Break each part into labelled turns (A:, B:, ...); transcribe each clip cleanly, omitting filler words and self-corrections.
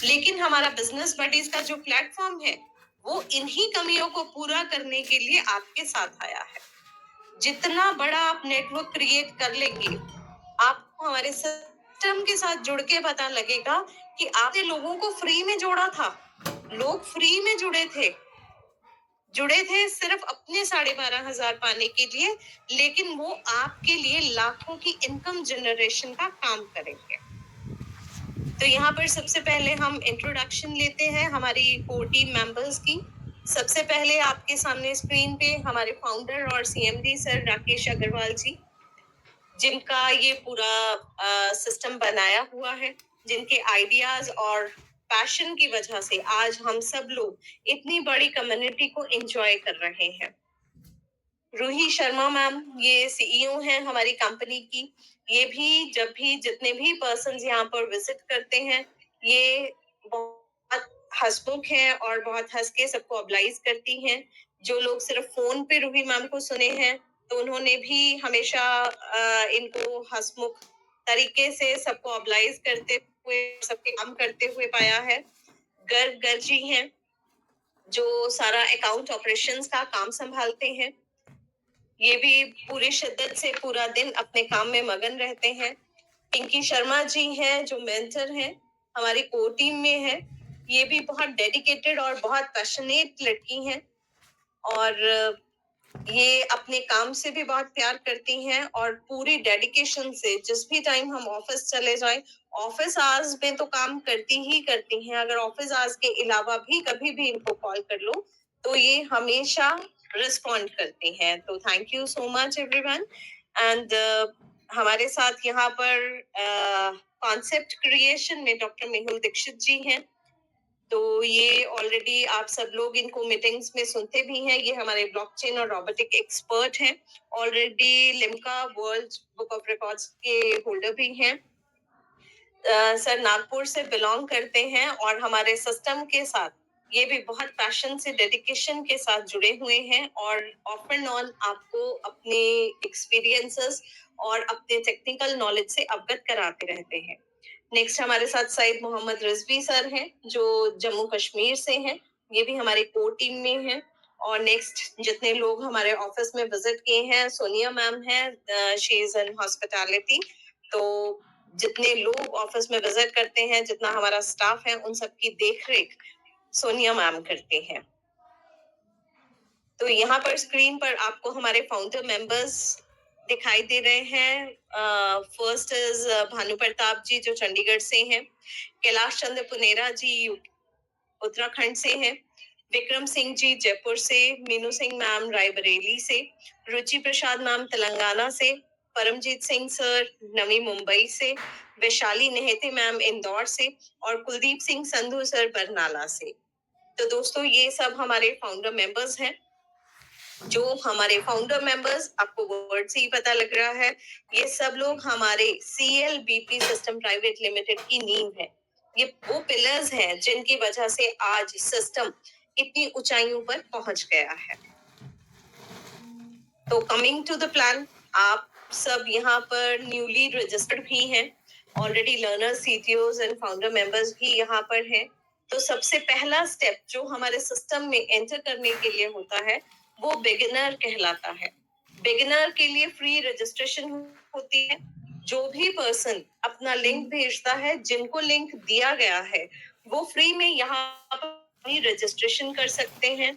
A: लेकिन हमारा business buddies का जो प्लेटफॉर्म है वो इन्हीं कमियों को पूरा करने के लिए आपके साथ आया है। जितना बड़ा आप नेटवर्क क्रिएट कर लेंगे, आपको हमारे सिस्टम के साथ जुड़ के पता लगेगा कि आपने लोगों को फ्री में जोड़ा था। लोग फ्री में जुड़े थे सिर्फ अपने 12,500 पाने के लिए, लेकिन वो आपके लिए लाखों की इनकम जनरेशन का काम करेंगे। तो यहाँ पर सबसे पहले हम इंट्रोडक्शन लेते हैं हमारी कोर टीम मेंबर्स की। सबसे पहले आपके सामने स्क्रीन पे हमारे फाउंडर और सीएमडी सर राकेश अग्रवाल जी, जिनका ये पूरा सिस्टम बनाया हुआ है, जिनके आइडियाज और पैशन की वजह से आज हम सब लोग इतनी बड़ी कम्युनिटी को एंजॉय कर रहे हैं। रूही शर्मा मैम ये सीईओ हैं हमारी कंपनी की। ये भी जब भी जितने भी पर्सन्स यहाँ पर विजिट करते हैं, ये बहुत हंसमुख हैं और बहुत हंस के सबको ऑब्लाइज करती हैं। जो लोग सिर्फ फोन पे रूही मैम को सुने हैं, तो उन्होंने भी हमेशा इनको हंसमुख तरीके से सबको ऑब्लाइज करते हुए, सबके काम करते हुए पाया है। गर्ग गर्ग जी हैं, जो सारा अकाउंट ऑपरेशंस का काम संभालते हैं। ये भी पूरी शिद्दत से पूरा दिन अपने काम में मगन रहते हैं। पिंकी शर्मा जी हैं, जो मेंटर हैं, हमारी कोर टीम में है। ये भी बहुत डेडिकेटेड और बहुत पैशनेट लड़की हैं और ये अपने काम से भी बहुत प्यार करती हैं और पूरी डेडिकेशन से जिस भी टाइम हम ऑफिस चले जाएं, ऑफिस आवर्स में तो काम करती ही करती हैं। अगर ऑफिस आवर्स के अलावा भी कभी भी इनको कॉल कर लो तो ये हमेशा रिस्पॉन्ड करती हैं। तो thank you so much everyone. And हमारे साथ यहाँ पर कॉन्सेप्ट क्रिएशन में डॉक्टर मेहुल दीक्षित जी हैं। तो ये ऑलरेडी आप सब लोग इनको मीटिंग्स में सुनते भी हैं। ये हमारे ब्लॉकचेन और रोबोटिक एक्सपर्ट हैं। Already Limca world book of records के होल्डर भी हैं। सर नागपुर से बिलोंग करते हैं और हमारे सिस्टम के साथ ये भी बहुत पैशन से, डेडिकेशन के साथ जुड़े हुए हैं और ऑफ एंड ऑन आपको अपने एक्सपीरियंसेस और अपने टेक्निकल नॉलेज से अवगत कराते रहते हैं। नेक्स्ट हमारे साथ सईद मोहम्मद रिजवी सर हैं, जो जम्मू कश्मीर से हैं। ये भी हमारी कोर टीम में हैं। और नेक्स्ट जितने लोग हमारे ऑफिस में विजिट किए हैं, सोनिया मैम हैं, शी इज इन हॉस्पिटैलिटी। तो जितने लोग ऑफिस में विजिट करते हैं, जितना हमारा स्टाफ है, उन सबकी देखरेख सोनिया मैम करते हैं। तो यहाँ पर स्क्रीन पर आपको हमारे फाउंडर मेंबर्स दिखाई दे रहे हैं। फर्स्ट इज भानु प्रताप जी, जो चंडीगढ़ से हैं। कैलाश चंद्र पुनेरा जी उत्तराखंड से हैं। विक्रम सिंह जी जयपुर से। मीनू सिंह मैम रायबरेली से। रुचि प्रसाद मैम तेलंगाना से। परमजीत सिंह सर नवी मुंबई से। वैशाली नेहते मैम इंदौर से। और कुलदीप सिंह संधू सर बरनाला से। तो दोस्तों ये सब हमारे फाउंडर मेंबर्स हैं। जो हमारे फाउंडर मेंबर्स, आपको वर्ड से ही पता लग रहा है, ये सब लोग हमारे CLBP सिस्टम प्राइवेट लिमिटेड की नींव है। ये वो पिलर्स हैं जिनकी वजह से आज सिस्टम इतनी ऊंचाइयों पर पहुंच गया है। तो कमिंग टू द प्लान, आप सब यहाँ पर न्यूली रजिस्टर्ड भी हैं। Already learners, CTOs and founder members भी यहाँ पर हैं। तो सबसे पहला स्टेप जो हमारे सिस्टम में एंटर करने के लिए होता है, वो बिगिनर कहलाता है। बिगिनर के लिए फ्री रजिस्ट्रेशन होती है। जो भी पर्सन अपना लिंक भेजता है, जिनको लिंक दिया गया है, वो फ्री में यहाँ पर रजिस्ट्रेशन कर सकते हैं।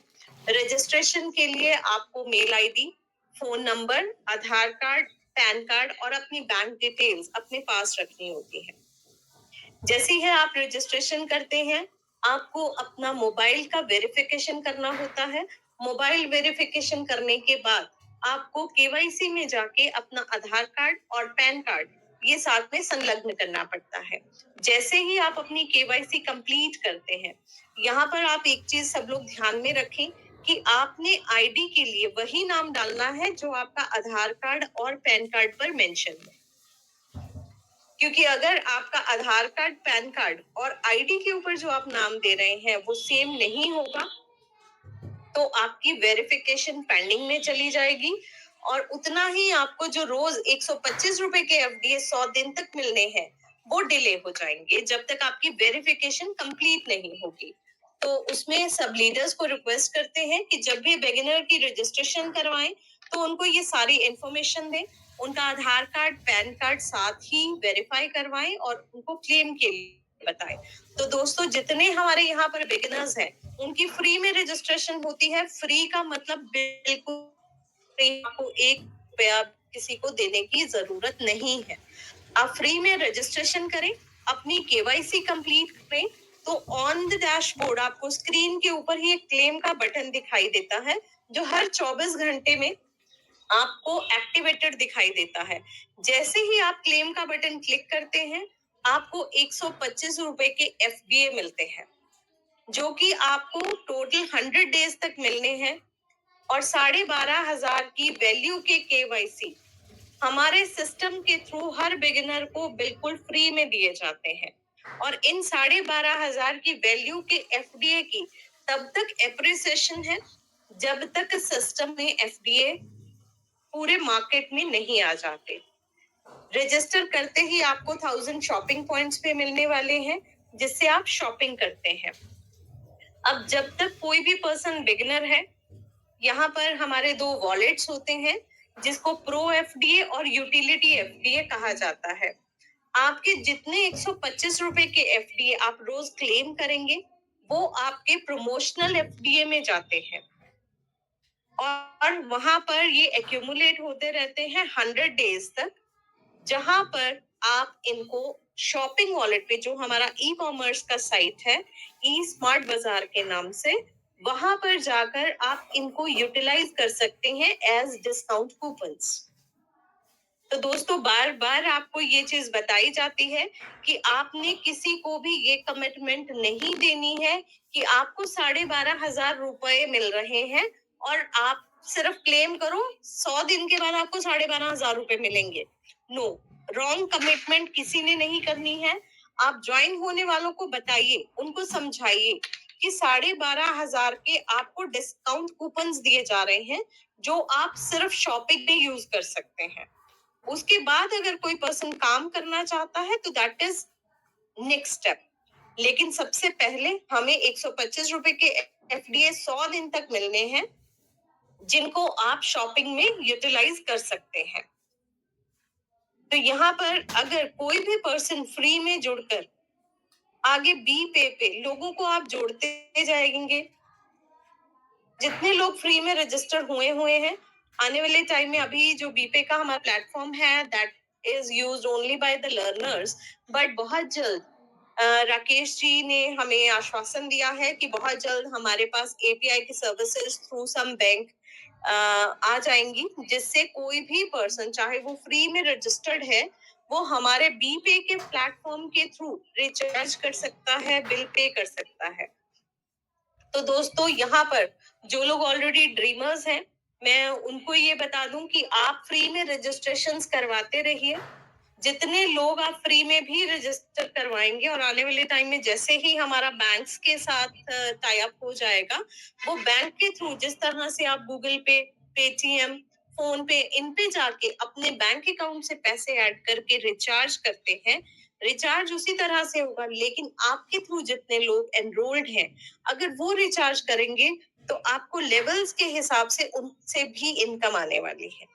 A: रजिस्ट्रेशन के लिए आपको मेल आईडी, फोन नंबर, आधार कार्ड, पैन कार्ड और अपनी बैंक डिटेल्स अपने पास रखनी होती है। जैसे ही आप रजिस्ट्रेशन करते हैं, आपको अपना मोबाइल का वेरिफिकेशन करना होता है। मोबाइल वेरिफिकेशन करने के बाद आपको केवाईसी में जाके अपना आधार कार्ड और पैन कार्ड ये साथ में संलग्न करना पड़ता है। जैसे ही आप अपनी केवाईसी कंप्लीट करते हैं, यहाँ पर आप एक चीज सब लोग ध्यान में रखें कि आपने आईडी के लिए वही नाम डालना है जो आपका आधार कार्ड और पैन कार्ड पर मेंशन है। क्योंकि अगर आपका आधार कार्ड, पैन कार्ड और आईडी के ऊपर जो आप नाम दे रहे हैं वो सेम नहीं होगा, तो आपकी वेरिफिकेशन पेंडिंग में चली जाएगी और उतना ही आपको जो रोज 125 रुपए के एफडीए 100 दिन तक मिलने हैं, वो डिले हो जाएंगे जब तक आपकी वेरिफिकेशन कंप्लीट नहीं होगी। तो उसमें सब लीडर्स को रिक्वेस्ट करते हैं कि जब भी बिगिनर की रजिस्ट्रेशन करवाएं तो उनको ये सारी इंफॉर्मेशन दें, उनका आधार कार्ड, पैन कार्ड साथ ही वेरीफाई करवाएं और उनको क्लेम के लिए बताएं। तो दोस्तों, जितने हमारे यहाँ पर बिगिनर्स हैं उनकी फ्री में रजिस्ट्रेशन होती है। फ्री का मतलब बिल्कुल फ्री, आपको 1 रुपया किसी को देने की जरूरत नहीं है। आप फ्री में रजिस्ट्रेशन करें, अपनी केवाईसी कंप्लीट करें, तो ऑन द डैशबोर्ड आपको स्क्रीन के ऊपर ही एक क्लेम का बटन दिखाई देता है, जो हर 24 घंटे में आपको एक्टिवेटेड दिखाई देता है। जैसे ही आप क्लेम का बटन क्लिक करते हैं, आपको 125 रुपए के एफडीए मिलते हैं, जो कि आपको टोटल 100 डेज तक मिलने हैं। और 12,500 की वैल्यू के केवाईसी हमारे सिस्टम के थ्रू हर बिगिनर को बिल्कुल फ्री में दिए जाते हैं। और इन 12,500 की वैल्यू के एफडीए की तब तक एप्रिसिएशन है जब तक सिस्टम में एफडीए पूरे मार्केट में नहीं आ जाते। रजिस्टर करते ही आपको 1000 शॉपिंग पॉइंट्स पे मिलने वाले हैं, जिससे आप शॉपिंग करते हैं। अब जब तक कोई भी पर्सन बिगिनर है, यहाँ पर हमारे 2 वॉलेट्स होते हैं, जिसको प्रो एफडीए और यूटिलिटी एफडीए कहा जाता है। आपके जितने 125 रुपए के एफडीए आप रोज क्लेम करेंगे, वो आपके प्रमोशनल एफडीए में जाते हैं और वहां पर ये एक्यूमुलेट होते रहते हैं 100 डेज तक, जहां पर आप इनको शॉपिंग वॉलेट पे, जो हमारा ई कॉमर्स का साइट है, ई स्मार्ट बाजार के नाम से, वहां पर जाकर आप इनको यूटिलाइज कर सकते हैं एज डिस्काउंट कूपन्स। तो दोस्तों, बार बार आपको ये चीज बताई जाती है कि आपने किसी को भी ये कमिटमेंट नहीं देनी है कि आपको 12,500 रुपए मिल रहे हैं और आप सिर्फ क्लेम करो, 100 दिन के बाद आपको 12,500 रुपए मिलेंगे। नो, रॉन्ग कमिटमेंट किसी ने नहीं करनी है। आप ज्वाइन होने वालों को बताइए, उनको समझाइए कि 12,500 के आपको डिस्काउंट कूपन्स दिए जा रहे हैं, जो आप सिर्फ शॉपिंग में यूज कर सकते हैं। उसके बाद अगर कोई पर्सन काम करना चाहता है तो दैट इज नेक्स्ट स्टेप। लेकिन सबसे पहले हमें 125 रुपए के एफडीए 100 दिन तक मिलने हैं, जिनको आप शॉपिंग में यूटिलाइज कर सकते हैं। तो यहाँ पर अगर कोई भी पर्सन फ्री में जुड़कर आगे बी पे लोगों को आप जोड़ते जाएंगे, जितने लोग फ्री में रजिस्टर हुए हैं, आने वाले टाइम में अभी जो बीपे का हमारा प्लेटफॉर्म है, that is used only by the learners, but बहुत जल्द राकेश जी ने हमें आश्वासन दिया है कि बहुत जल्द हमारे पास एपीआई की सर्विसेज थ्रू सम बैंक आ जाएंगी, जिससे कोई भी पर्सन, चाहे वो फ्री में रजिस्टर्ड है, वो हमारे बीपे के प्लेटफॉर्म के थ्रू रिचार्ज कर सकता है, बिल पे कर सकता है। तो दोस्तों, यहाँ पर जो लोग ऑलरेडी ड्रीमर्स हैं, मैं उनको ये बता दूं कि आप फ्री में रजिस्ट्रेशंस करवाते रहिए। जितने लोग आप फ्री में भी रजिस्टर करवाएंगे, और आने वाले टाइम में जैसे ही हमारा बैंक्स के साथ टाई अप हो जाएगा, वो बैंक के थ्रू जिस तरह से आप गूगल पे, पेटीएम, फोन पे, इन पे जाके अपने बैंक अकाउंट से पैसे ऐड करके रिचार्ज करते हैं, रिचार्ज उसी तरह से होगा। लेकिन आपके थ्रू जितने लोग एनरोल्ड हैं, अगर वो रिचार्ज करेंगे तो आपको लेवल्स के हिसाब से उनसे भी इनकम आने वाली है।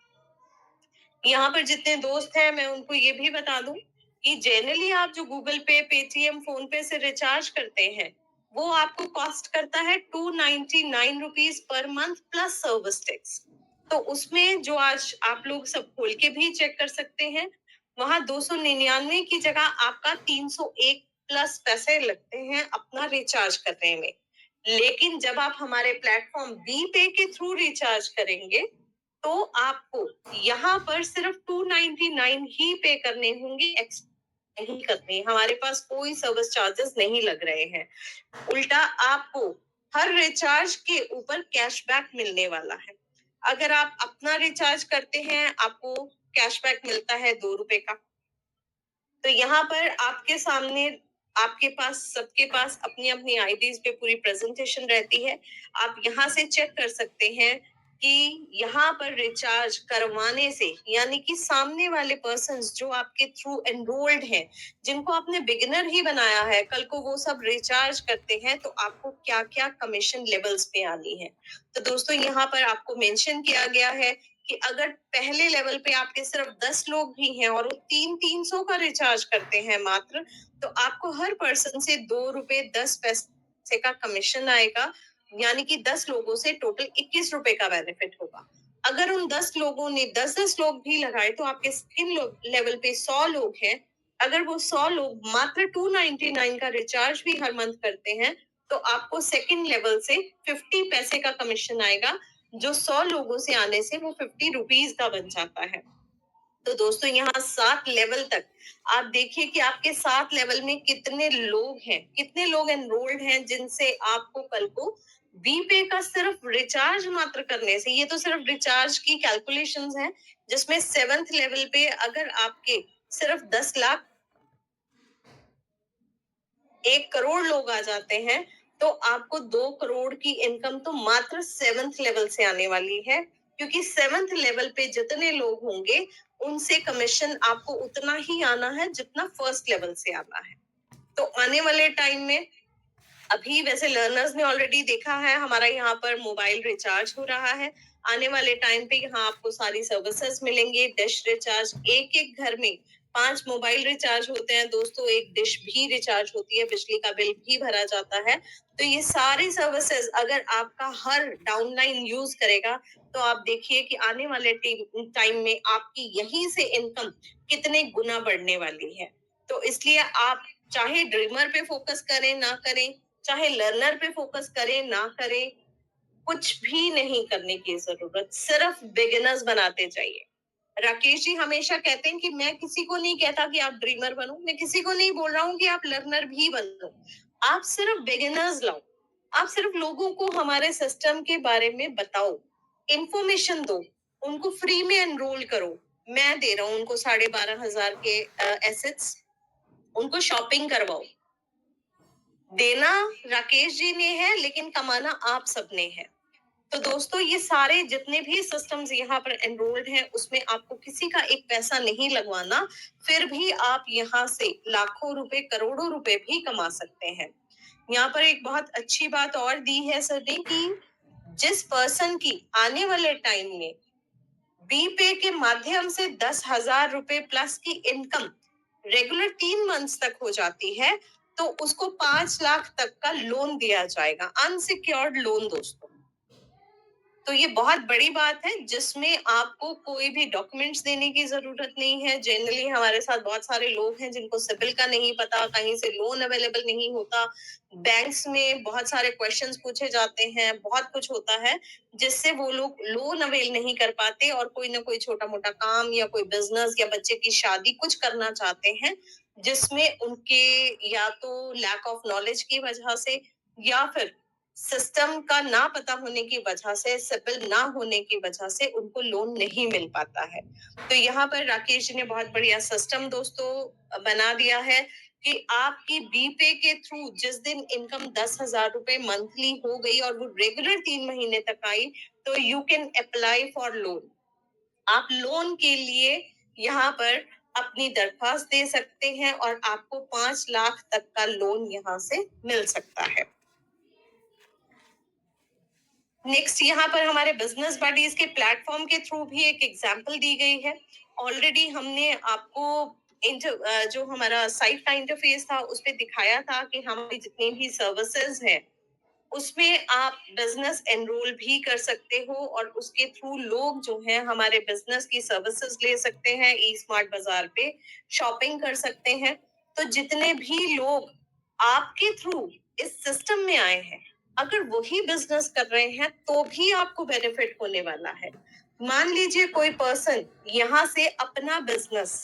A: यहाँ पर जितने दोस्त हैं, मैं उनको ये भी बता दूं कि जनरली आप जो गूगल पे, पेटीएम, फोन पे से रिचार्ज करते हैं, वो आपको कॉस्ट करता है 299 rupees per month plus service tax. तो उसमें जो आज आप लोग सब खोल के भी चेक कर सकते हैं, वहां 299 की जगह आपका 301 प्लस पैसे लगते हैं अपना रिचार्ज करने में। लेकिन जब आप हमारे प्लेटफॉर्म बी पे के थ्रू रिचार्ज करेंगे, तो आपको यहाँ पर सिर्फ 299 ही पे करने होंगे, एक्स्ट्रा नहीं करने। हमारे पास कोई सर्विस चार्जेस नहीं लग रहे हैं। उल्टा आपको हर रिचार्ज के ऊपर कैशबैक मिलने वाला है। अगर आप अपना रिचार्ज करते हैं, आपको कैशबैक मिलता है 2 रुपए का। तो यहाँ पर आपके सामने, आपके पास, सबके पास अपनी अपनी आईडीज पे पूरी प्रेजेंटेशन रहती है। आप यहाँ से चेक कर सकते हैं कि यहाँ पर रिचार्ज करवाने से, यानी कि सामने वाले पर्सन्स जो आपके थ्रू एनरोल्ड हैं, जिनको आपने बिगिनर ही बनाया है, कल को वो सब रिचार्ज करते हैं तो आपको क्या क्या कमीशन लेवल्स पे आनी है। तो दोस्तों यहाँ पर आपको मेंशन किया गया है कि अगर पहले लेवल पे आपके सिर्फ 10 लोग भी हैं और वो 300 का रिचार्ज करते हैं मात्र, तो आपको हर पर्सन से 2 रुपए 10 पैसे का कमीशन आएगा, यानी कि 10 लोगों से टोटल 21 रुपए का बेनिफिट होगा। अगर उन 10 लोगों ने 10-10 लोग भी लगाए तो आपके सेकंड लेवल पे 100 लोग हैं। अगर वो 100 लोग मात्र 299 का रिचार्ज भी हर मंथ करते हैं, तो आपको सेकंड लेवल से 50 पैसे का कमीशन आएगा, जो 100 लोगों से आने से वो 50 रुपीज का बन जाता है। तो दोस्तों यहाँ 7 लेवल तक आप देखिए कि आपके 7 लेवल में कितने लोग हैं, कितने लोग एनरोल्ड हैं, जिनसे आपको कल को बीपे का सिर्फ रिचार्ज मात्र करने से, ये तो सिर्फ रिचार्ज की कैलकुलेशंस हैं, जिसमें 7th लेवल पे अगर आपके सिर्फ 10 लाख 1 करोड़ लोग आ जाते हैं, तो आपको 2 करोड़ की इनकम तो मात्र 7th लेवल से आने वाली है, क्योंकि 7th लेवल पे जितने लोग होंगे उनसे कमीशन आपको उतना ही आना है जितना फर्स्ट लेवल से आना है। तो आने वाले टाइम में, अभी वैसे लर्नर्स ने ऑलरेडी देखा है, हमारा यहाँ पर मोबाइल रिचार्ज हो रहा है। आने वाले टाइम पे यहाँ आपको सारी सर्विसेज मिलेंगे, डिश रिचार्ज, एक एक घर में 5 मोबाइल रिचार्ज होते हैं दोस्तों, एक डिश भी रिचार्ज होती है, बिजली का बिल भी भरा जाता है। तो ये सारी सर्विसेज अगर आपका हर डाउनलाइन यूज करेगा, तो आप देखिए कि आने वाले टाइम में आपकी यहीं से इनकम कितने गुना बढ़ने वाली है। तो इसलिए आप चाहे ड्रीमर पे फोकस करें ना करें, चाहे लर्नर पे फोकस करें ना करें, कुछ भी नहीं करने की जरूरत, सिर्फ बिगिनर्स बनाते जाइए। राकेश जी हमेशा कहते हैं कि मैं किसी को नहीं कहता कि आप ड्रीमर बनो, मैं किसी को नहीं बोल रहा हूँ कि आप लर्नर भी बनो, आप सिर्फ बिगिनर्स लाओ, आप सिर्फ लोगों को हमारे सिस्टम के बारे में बताओ, इंफॉर्मेशन दो, उनको फ्री में एनरोल करो। मैं दे रहा हूँ उनको 12,500 के एसेट्स, उनको शॉपिंग करवाओ। देना राकेश जी ने है, लेकिन कमाना आप सबने है। तो दोस्तों ये सारे जितने भी सिस्टम्स यहाँ पर एनरोल्ड हैं, उसमें आपको किसी का एक पैसा नहीं लगवाना, फिर भी आप यहाँ से लाखों रुपए करोड़ों रुपए भी कमा सकते हैं। यहाँ पर एक बहुत अच्छी बात और दी है सर ने कि जिस पर्सन की आने वाले टाइम में बीपे के माध्यम से 10,000 रुपए प्लस की इनकम रेगुलर 3 मंथ्स तक हो जाती है, तो उसको 5 लाख तक का लोन दिया जाएगा, अनसिक्योर्ड लोन दोस्तों। तो ये बहुत बड़ी बात है, जिसमें आपको कोई भी डॉक्यूमेंट्स देने की जरूरत नहीं है। जनरली हमारे साथ बहुत सारे लोग हैं जिनको सिबिल का नहीं पता, कहीं से लोन अवेलेबल नहीं होता, बैंक्स में बहुत सारे क्वेश्चंस पूछे जाते हैं, बहुत कुछ होता है, जिससे वो लोग लोन अवेल नहीं कर पाते और कोई ना कोई छोटा मोटा काम या कोई बिजनेस या बच्चे की शादी कुछ करना चाहते हैं, जिसमें उनके या तो लैक ऑफ नॉलेज की वजह से या फिर सिस्टम का ना पता होने की वजह से, सिबिल ना होने की वजह से उनको लोन नहीं मिल पाता है। तो यहाँ पर राकेश जी ने बहुत बढ़िया सिस्टम दोस्तों बना दिया है कि आपकी बीपे के थ्रू जिस दिन इनकम 10,000 रुपए मंथली हो गई और वो रेगुलर 3 महीने तक आई, तो you can apply for loan. आप लोन के लिए यहाँ पर अपनी दरख्वास्त दे सकते हैं और आपको 5 लाख तक का लोन यहाँ से मिल सकता है। नेक्स्ट यहाँ पर हमारे बिजनेस बडीज के प्लेटफॉर्म के थ्रू भी एक एग्जांपल दी गई है। ऑलरेडी हमने आपको जो हमारा साइट का इंटरफेस था उस पे दिखाया था कि हमारी जितनी भी सर्विसेज है उसमें आप बिजनेस एनरोल भी कर सकते हो और उसके थ्रू लोग जो हैं हमारे बिजनेस की सर्विसेज ले सकते हैं, ई स्मार्ट बाजार पे शॉपिंग कर सकते हैं। तो जितने भी लोग आपके थ्रू इस सिस्टम में आए हैं, अगर वही बिजनेस कर रहे हैं तो भी आपको बेनिफिट होने वाला है। मान लीजिए कोई पर्सन यहाँ से अपना बिजनेस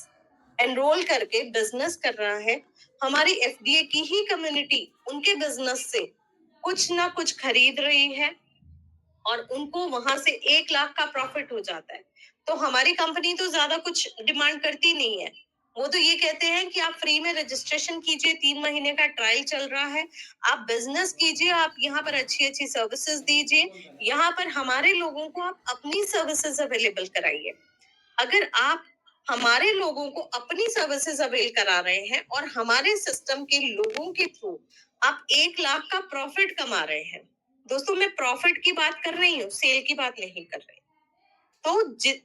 A: एनरोल करके बिजनेस कर रहा है, हमारी एफडीए की ही कम्युनिटी उनके बिजनेस से कुछ ना कुछ खरीद रही है और उनको वहां से 1 लाख का प्रॉफिट हो जाता है, तो हमारी कंपनी तो ज्यादा कुछ डिमांड करती नहीं है, वो तो ये कहते हैं कि आप फ्री में रजिस्ट्रेशन कीजिए, 3 महीने का ट्रायल चल रहा है, आप बिजनेस कीजिए, आप यहाँ पर अच्छी अच्छी सर्विसेज दीजिए, यहाँ पर हमारे लोगों को आप अपनी सर्विसेज अवेलेबल कराइए। अगर आप हमारे लोगों को अपनी सर्विसेज अवेल करा रहे हैं और हमारे सिस्टम के लोगों के थ्रू आप 1 लाख का प्रॉफिट कमा रहे हैं, दोस्तों मैं प्रॉफिट की बात कर रही हूँ, सेल की बात नहीं कर रही। तो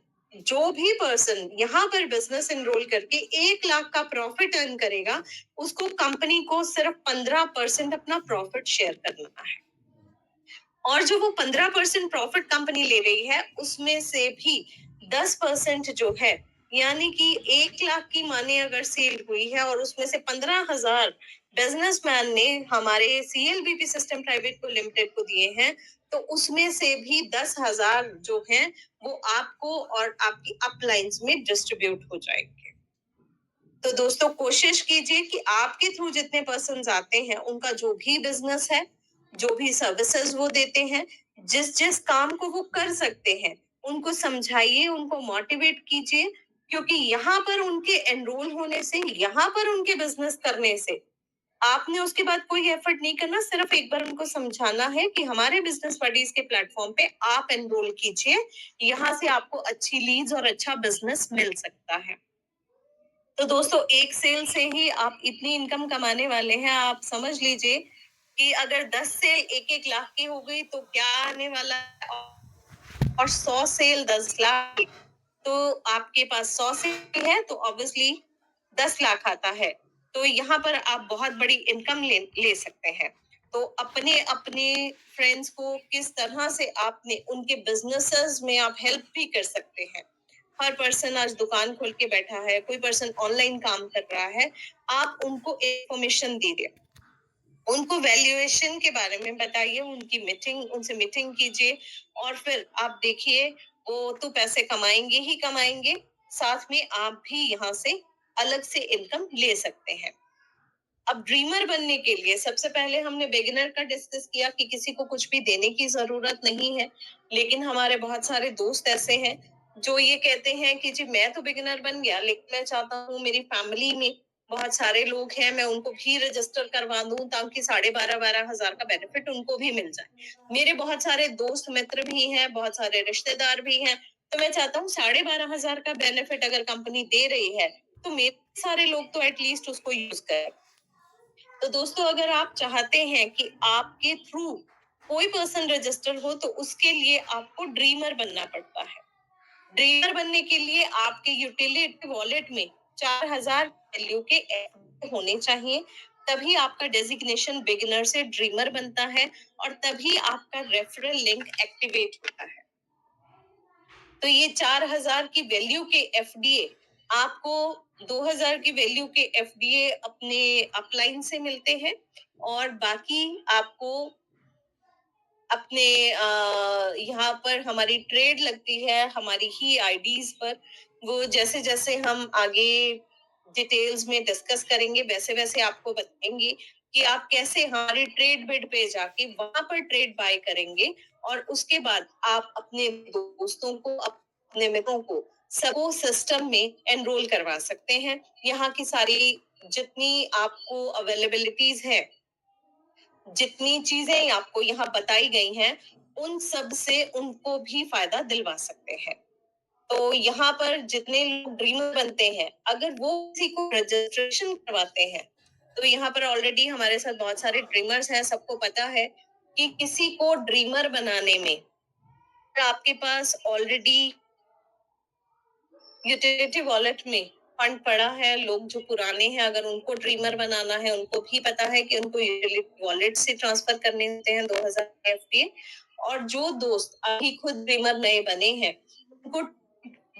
A: जो भी पर्सन यहाँ पर बिजनेस एनरोल करके 1 लाख का प्रॉफिट अर्न करेगा, उसको कंपनी को सिर्फ 15% अपना प्रॉफिट शेयर करना है। और जो वो 15% प्रॉफिट कंपनी ले रही है, उसमें से भी 10% जो है, यानी कि 1 लाख की माने अगर सेल हुई है और उसमें से 15,000 बिजनेसमैन ने हमारे CLBP सिस्टम प्राइवेट लिमिटेड को दिए हैं, तो उसमें से भी 10,000 जो हैं, वो आपको और आपकी अपलाइंस में डिस्ट्रीब्यूट हो जाएंगे। तो दोस्तों कोशिश कीजिए कि आपके थ्रू जितने पर्सन आते हैं, उनका जो भी बिजनेस है, जो भी सर्विसेज वो देते हैं, जिस जिस काम को वो कर सकते हैं, उनको समझाइए, उनको मोटिवेट कीजिए, क्योंकि यहाँ पर उनके एनरोल होने से, यहाँ पर उनके बिजनेस करने से आपने उसके बाद कोई एफर्ट नहीं करना, सिर्फ एक बार उनको समझाना है कि हमारे बिजनेस बडीज के प्लेटफॉर्म पे आप एनरोल कीजिए, यहाँ से आपको अच्छी लीड्स और अच्छा बिजनेस मिल सकता है। तो दोस्तों एक सेल से ही आप इतनी इनकम कमाने वाले हैं, आप समझ लीजिए कि अगर 10 सेल 1-1 लाख की हो गई तो क्या आने वाला है, और 100 सेल 10 लाख, तो आपके पास 100 सेल है तो ऑब्वियसली 10 लाख आता है। तो यहाँ पर आप बहुत बड़ी इनकम ले सकते हैं। तो अपने अपने फ्रेंड्स को किस तरह से आपने उनके बिजनेसेस में आप हेल्प भी कर सकते हैं। हर पर्सन आज दुकान खोल के बैठा है, कोई पर्सन ऑनलाइन काम कर रहा है, आप उनको इंफॉर्मेशन दीजिए, उनको वैल्यूएशन के बारे में बताइए, उनसे मीटिंग कीजिए, और फिर आप देखिए वो तो पैसे कमाएंगे ही कमाएंगे, साथ में आप भी यहाँ से अलग से इनकम ले सकते हैं। अब ड्रीमर बनने के लिए सबसे पहले हमने बिगिनर का डिस्कस किया कि किसी को कुछ भी देने की जरूरत नहीं है, लेकिन हमारे बहुत सारे दोस्त ऐसे हैं जो ये कहते हैं कि जी मैं तो बिगिनर बन गया, लेकिन मैं चाहता हूँ मेरी फैमिली में बहुत सारे लोग हैं, मैं उनको भी रजिस्टर करवा दूं ताकि 12,500 का बेनिफिट उनको भी मिल जाए। मेरे बहुत सारे दोस्त मित्र भी हैं, बहुत सारे रिश्तेदार भी हैं, तो मैं चाहता हूँ 12,500 का बेनिफिट अगर कंपनी दे रही है तो मेरे सारे लोग तो एटलीस्ट उसको यूज करें। तो दोस्तों अगर आप चाहते हैं कि आपके थ्रू कोई पर्सन रजिस्टर हो, तो उसके लिए आपको ड्रीमर बनना पड़ता है। ड्रीमर बनने के लिए आपके यूटिलिटी वॉलेट में 4,000 वैल्यू के FD होने चाहिए, तभी आपका डेजिग्नेशन बिगिनर से ड्रीमर बनता है और तभी आपका रेफरल लिंक एक्टिवेट होता है। तो ये 4,000 की वैल्यू के FDA आपको 2,000 की वैल्यू के FDA अपने अपलाइन से मिलते हैं, और बाकी आपको अपने यहाँ पर हमारी ट्रेड लगती है हमारी ही IDs पर। वो जैसे जैसे हम आगे डिटेल्स में डिस्कस करेंगे, वैसे वैसे आपको बताएंगे कि आप कैसे हमारी ट्रेड बिड पे जाके वहां पर ट्रेड बाय करेंगे, और उसके बाद आप अपने दोस्तों को, अपने मित्रों को सबको सिस्टम में एनरोल करवा सकते हैं। यहाँ की सारी जितनी आपको अवेलेबिलिटीज है, जितनी चीजें आपको यहाँ बताई गई हैं, उन सब से उनको भी फायदा दिलवा सकते हैं। तो यहाँ पर जितने लोग ड्रीमर बनते हैं, अगर वो किसी को रजिस्ट्रेशन करवाते हैं, तो यहाँ पर ऑलरेडी हमारे साथ बहुत सारे ड्रीमर्स हैं, सबको पता है कि किसी को ड्रीमर बनाने में आपके पास ऑलरेडी यूटिलिटी वॉलेट में फंड पड़ा है, लोग जो पुराने हैं अगर उनको ड्रीमर बनाना है, उनको भी पता है कि उनको यूटिलिटी वॉलेट से ट्रांसफर करने होते हैं 2,000 FDA, और जो दोस्त अभी खुद ड्रीमर नए बने हैं, उनको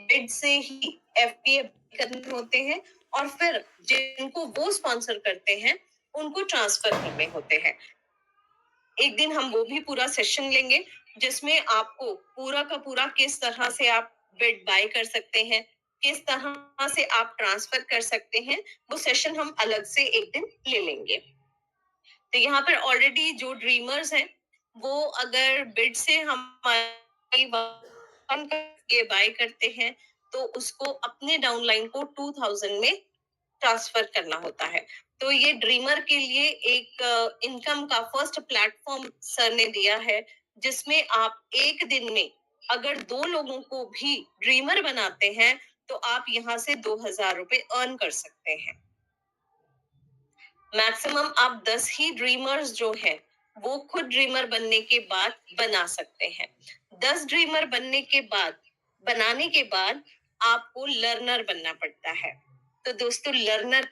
A: बिड से ही FDA करने होते हैं, और फिर जिनको वो स्पॉन्सर करते हैं उनको ट्रांसफर करने होते हैं। एक दिन हम वो भी पूरा सेशन लेंगे जिसमें आपको पूरा का पूरा किस तरह से आप बिड बाय कर सकते हैं, किस तरह से आप ट्रांसफर कर सकते हैं, वो सेशन हम अलग से एक दिन ले लेंगे। तो यहाँ पर ऑलरेडी जो ड्रीमर्स हैं, वो अगर बिड से हमारी ये बाय करते हैं, तो उसको अपने डाउनलाइन को 2,000 में ट्रांसफर करना होता है। तो ये ड्रीमर के लिए एक इनकम का फर्स्ट प्लेटफॉर्म सर ने दिया है, जिसमें आप एक दिन में अगर 2 लोगों को भी ड्रीमर बनाते हैं, तो आप यहाँ से 2000 रुपए अर्न कर सकते हैं। मैक्सिमम आप 10 ही ड्रीमर्स जो हैं, वो खुद ड्रीमर बनने के बाद बना सकते हैं। 10 ड्रीमर बनाने के बाद आपको लर्नर बनना पड़ता है। तो दोस्तों, लर्नर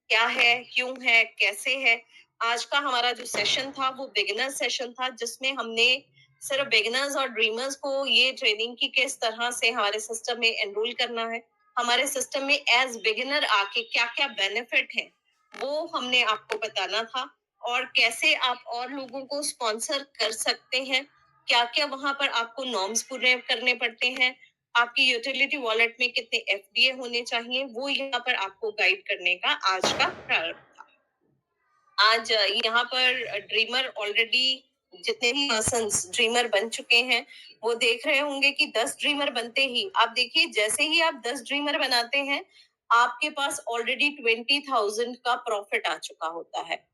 A: क्या है, क्यों है, कैसे है? आज का हमारा जो सेशन था वो बिगिनर सेशन था, जिसमें हमने सिर्फ बिगिनर्स और ड्रीमर्स को ये ट्रेनिंग की किस तरह से हमारे सिस्टम में एनरोल करना है, हमारे सिस्टम में एज बिगिनर आके क्या क्या बेनिफिट है, वो हमने आपको बताना था। और कैसे आप और लोगों को स्पॉन्सर कर सकते हैं, क्या क्या वहां पर आपको नॉर्म्स पूरे करने पड़ते हैं, आपकी यूटिलिटी वॉलेट में कितने एफडीए होने चाहिए, वो यहाँ पर आपको गाइड करने का आज का प्रारंभ था। आज यहाँ पर ड्रीमर ऑलरेडी जितने भी पर्सन्स ड्रीमर बन चुके हैं, वो देख रहे होंगे कि 10 ड्रीमर बनते ही आप देखिए, जैसे ही आप 10 ड्रीमर बनाते हैं, आपके पास ऑलरेडी 20,000 का प्रॉफिट आ चुका होता है।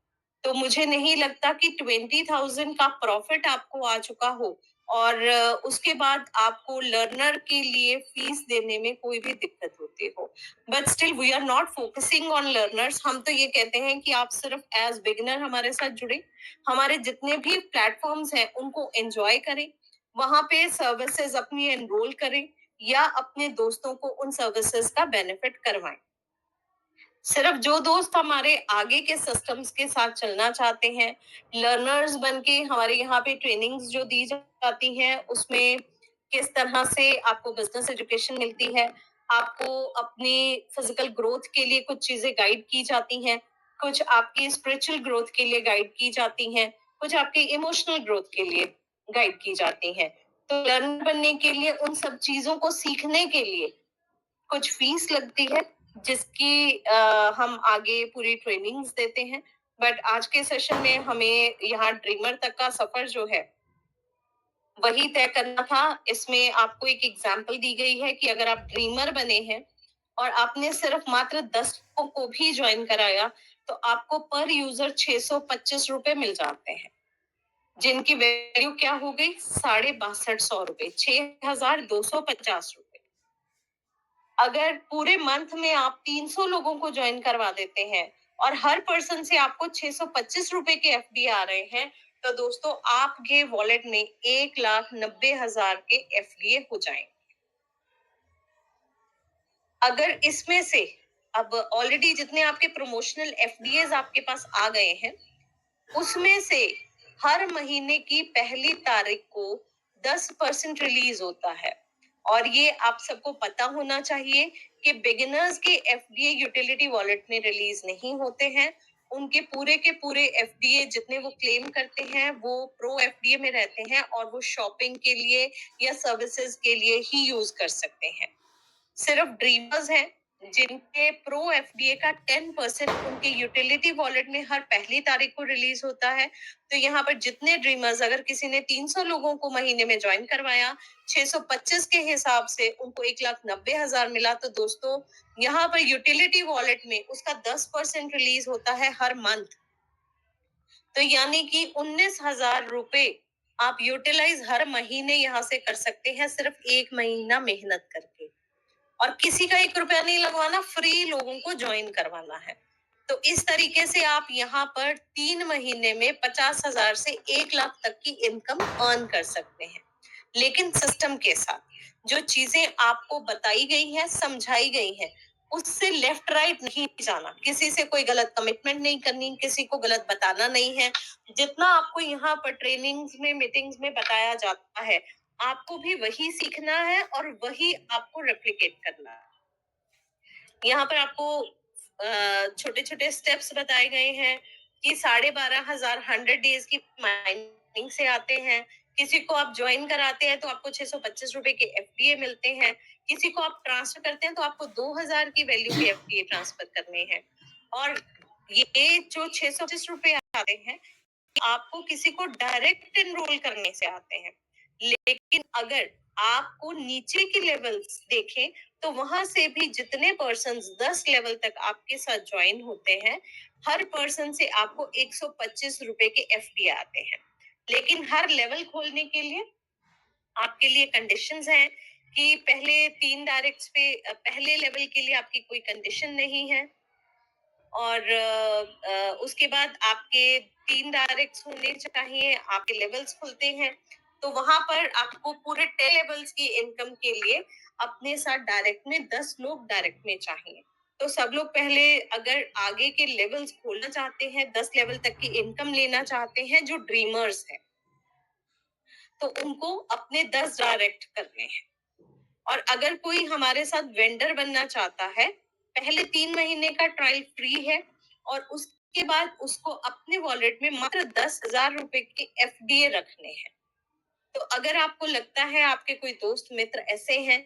A: तो मुझे नहीं लगता कि 20,000 का प्रॉफिट आपको आ चुका हो और उसके बाद आपको लर्नर के लिए फीस देने में कोई भी दिक्कत होती हो। But still we are not focusing on learners. हम तो ये कहते हैं कि आप सिर्फ एज बिगिनर हमारे साथ जुड़े, हमारे जितने भी प्लेटफॉर्म्स हैं उनको एंजॉय करें, वहां पे सर्विसेज अपनी एनरोल करें या अपने दोस्तों को उन सर्विसेज का बेनिफिट करवाएं। सिर्फ जो दोस्त हमारे आगे के सिस्टम्स के साथ चलना चाहते हैं, लर्नर्स बनके हमारे यहाँ पे ट्रेनिंग्स जो दी जाती हैं, उसमें किस तरह से आपको बिजनेस एजुकेशन मिलती है, आपको अपनी फिजिकल ग्रोथ के लिए कुछ चीजें गाइड की जाती हैं, कुछ आपकी स्पिरिचुअल ग्रोथ के लिए गाइड की जाती हैं, कुछ आपकी इमोशनल ग्रोथ के लिए गाइड की जाती हैं। तो लर्नर बनने के लिए, उन सब चीजों को सीखने के लिए कुछ फीस लगती है, जिसकी हम आगे पूरी ट्रेनिंग्स देते हैं। बट आज के सेशन में हमें यहाँ ड्रीमर तक का सफर जो है वही तय करना था। इसमें आपको एक एग्जाम्पल दी गई है कि अगर आप ड्रीमर बने हैं और आपने सिर्फ मात्र 10 लोगों को भी ज्वाइन कराया, तो आपको पर यूजर 625 रुपए मिल जाते हैं, जिनकी वैल्यू क्या हो गई, 6250 रुपए, 6250 रुपए। अगर पूरे मंथ में आप 300 लोगों को ज्वाइन करवा देते हैं और हर पर्सन से आपको 625 रुपए के एफडी आ रहे हैं, तो दोस्तों आपके वॉलेट में 1,90,000 के एफडीए हो जाएंगे। अगर इसमें से अब ऑलरेडी जितने आपके प्रमोशनल एफडीएज आपके पास आ गए हैं, उसमें से हर महीने की पहली तारीख को 10% रिलीज होता है। और ये आप सबको पता होना चाहिए कि बिगिनर्स के एफडीए यूटिलिटी वॉलेट में रिलीज नहीं होते हैं। उनके पूरे के पूरे एफडीए जितने वो क्लेम करते हैं, वो प्रो एफडीए में रहते हैं और वो शॉपिंग के लिए या सर्विसेज के लिए ही यूज कर सकते हैं। सिर्फ ड्रीमर्स हैं जिनके प्रो एफडीए का 10% उनके यूटिलिटी वॉलेट में हर पहली तारीख को रिलीज होता है। तो यहाँ पर जितने ड्रीमर्स, अगर किसी ने 300 लोगों को महीने में ज्वाइन करवाया, 625 के हिसाब से उनको 1,90,000 मिला, तो दोस्तों यहाँ पर यूटिलिटी वॉलेट में उसका 10% रिलीज होता है हर मंथ। तो यानी कि 19,000 रुपए आप यूटिलाइज हर महीने यहाँ से कर सकते हैं, सिर्फ 1 महीना मेहनत करके। और किसी का 1 रुपया नहीं लगवाना, फ्री लोगों को ज्वाइन करवाना है। तो इस तरीके से आप यहाँ पर 3 महीने में 50,000 से 1 लाख तक की इनकम अर्न कर सकते हैं, लेकिन सिस्टम के साथ। जो चीजें आपको बताई गई हैं, समझाई गई हैं, उससे लेफ्ट राइट नहीं जाना, किसी से कोई गलत कमिटमेंट नहीं करनी, किसी को गलत बताना नहीं है। जितना आपको यहाँ पर ट्रेनिंग्स में, मीटिंग्स में बताया जाता है, आपको भी वही सीखना है और वही आपको रेप्लिकेट करना है। यहाँ पर आपको छोटे छोटे स्टेप्स बताए गए हैं कि 12,500 100 डेज की माइनिंग से आते हैं। किसी को आप ज्वाइन कराते हैं तो आपको 625 रुपए के एफडीए मिलते हैं। किसी को आप ट्रांसफर करते हैं तो आपको 2,000 की वैल्यू के एफडीए ट्रांसफर करने हैं। और ये जो 625 रुपए आते हैं, आपको किसी को डायरेक्ट एनरोल करने से आते हैं। लेकिन अगर आपको नीचे के लेवल्स देखें तो वहां से भी जितने पर्सन 10 लेवल तक आपके साथ ज्वाइन होते हैं, हर पर्सन से आपको 125 रुपए के एफडी आते हैं। लेकिन हर लेवल खोलने के लिए आपके लिए कंडीशंस हैं कि पहले 3 डायरेक्ट्स पे पहले लेवल के लिए आपकी कोई कंडीशन नहीं है, और उसके बाद आपके 3 डायरेक्ट्स होने चाहिए, आपके लेवल्स खुलते हैं। तो वहां पर आपको पूरे 10 लेवल्स की इनकम के लिए अपने साथ डायरेक्ट में 10 लोग डायरेक्ट में चाहिए। तो सब लोग पहले अगर आगे के लेवल्स खोलना चाहते हैं, 10 लेवल तक की इनकम लेना चाहते हैं, जो ड्रीमर्स हैं, तो उनको अपने 10 डायरेक्ट करने हैं। और अगर कोई हमारे साथ वेंडर बनना चाहता है, पहले 3 महीने का ट्रायल फ्री है, और उसके बाद उसको अपने वॉलेट में मात्र 10,000 रुपए के एफडीए रखने हैं। तो अगर आपको लगता है आपके कोई दोस्त मित्र ऐसे हैं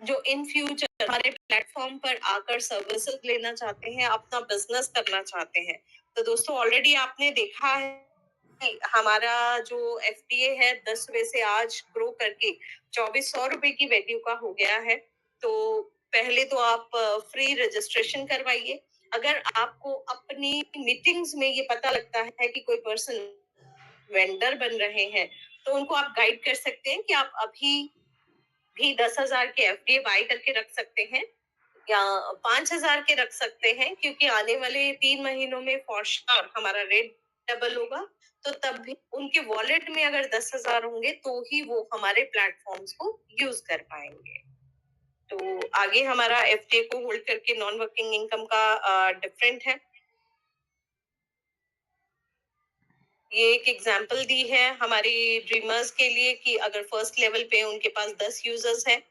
A: जो इन फ्यूचर हमारे प्लेटफॉर्म पर आकर सर्विसेज लेना चाहते हैं, अपना बिजनेस करना चाहते हैं, तो दोस्तों ऑलरेडी आपने देखा है हमारा जो एफडीए है 10 रुपए से आज ग्रो करके 2400 रुपए की वैल्यू का हो गया है। तो पहले तो आप फ्री रजिस्ट्रेशन करवाइए। अगर आपको अपनी मीटिंग्स में ये पता लगता है कि कोई पर्सन वेंडर बन रहे हैं, तो उनको आप गाइड कर सकते हैं कि आप अभी भी 10,000 के एफडीए बाय करके रख सकते हैं, या 5,000 के रख सकते हैं, क्योंकि आने वाले 3 महीनों में फॉर श्योर हमारा रेट डबल होगा। तो तब भी उनके वॉलेट में अगर 10,000 होंगे तो ही वो हमारे प्लेटफॉर्म्स को यूज कर पाएंगे। तो आगे हमारा एफडीए को होल्ड करके नॉन वर्किंग इनकम का डिफरेंट है। ये एक एग्जाम्पल दी है हमारी ड्रीमर्स के लिए कि अगर फर्स्ट लेवल पे उनके पास 10 यूजर्स हैं,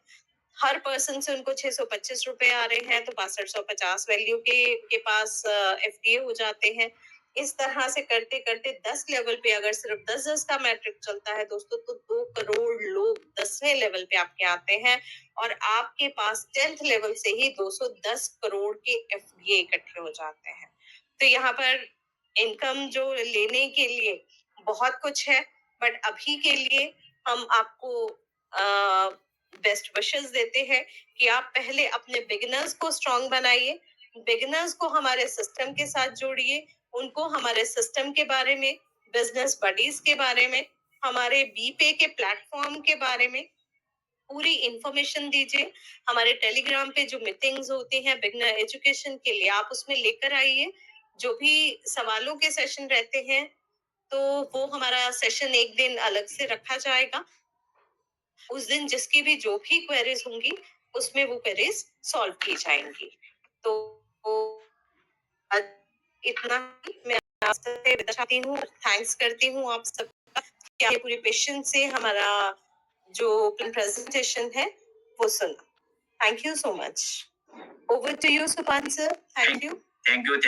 A: हर पर्सन से उनको 625 रुपए आ रहे हैं, तो 6250 वैल्यू के पास एफडीए हो जाते हैं। इस तरह से करते करते 10 लेवल पे अगर सिर्फ 10-10 का मैट्रिक चलता है दोस्तों, तो 2 करोड़ लोग 10वें लेवल पे आपके आते हैं, और आपके पास 10th लेवल से ही 210 करोड़ के एफडीए इकट्ठे हो जाते हैं। तो यहाँ पर इनकम जो लेने के लिए बहुत कुछ है, बट अभी के लिए हम आपको बेस्ट विशेस देते हैं कि आप पहले अपने बिगिनर्स को स्ट्रांग बनाइए, बिगिनर्स को हमारे सिस्टम के साथ जोड़िए, उनको हमारे सिस्टम के बारे में, बिजनेस बडीज के बारे में, हमारे बीपे के प्लेटफॉर्म के बारे में पूरी इंफॉर्मेशन दीजिए। हमारे टेलीग्राम पे जो मीटिंग्स होती हैं बिगनर एजुकेशन के लिए, आप उसमें लेकर आइए। जो भी सवालों के सेशन रहते हैं, तो वो हमारा सेशन एक दिन अलग से रखा जाएगा। उस दिन जिसकी भी जो भी क्वेरीज होंगी, उसमें वो क्वेरीज सॉल्व की जाएंगी। तो आज इतना ही मैं आपसे विदा चाहती हूँ। थैंक्स करती हूँ आप सबका कि आपने पूरी पेशेंस से हमारा जो प्रेजेंटेशन है वो सुना। Thank you so much. Over to you Supan sir. Thank you. Thank you.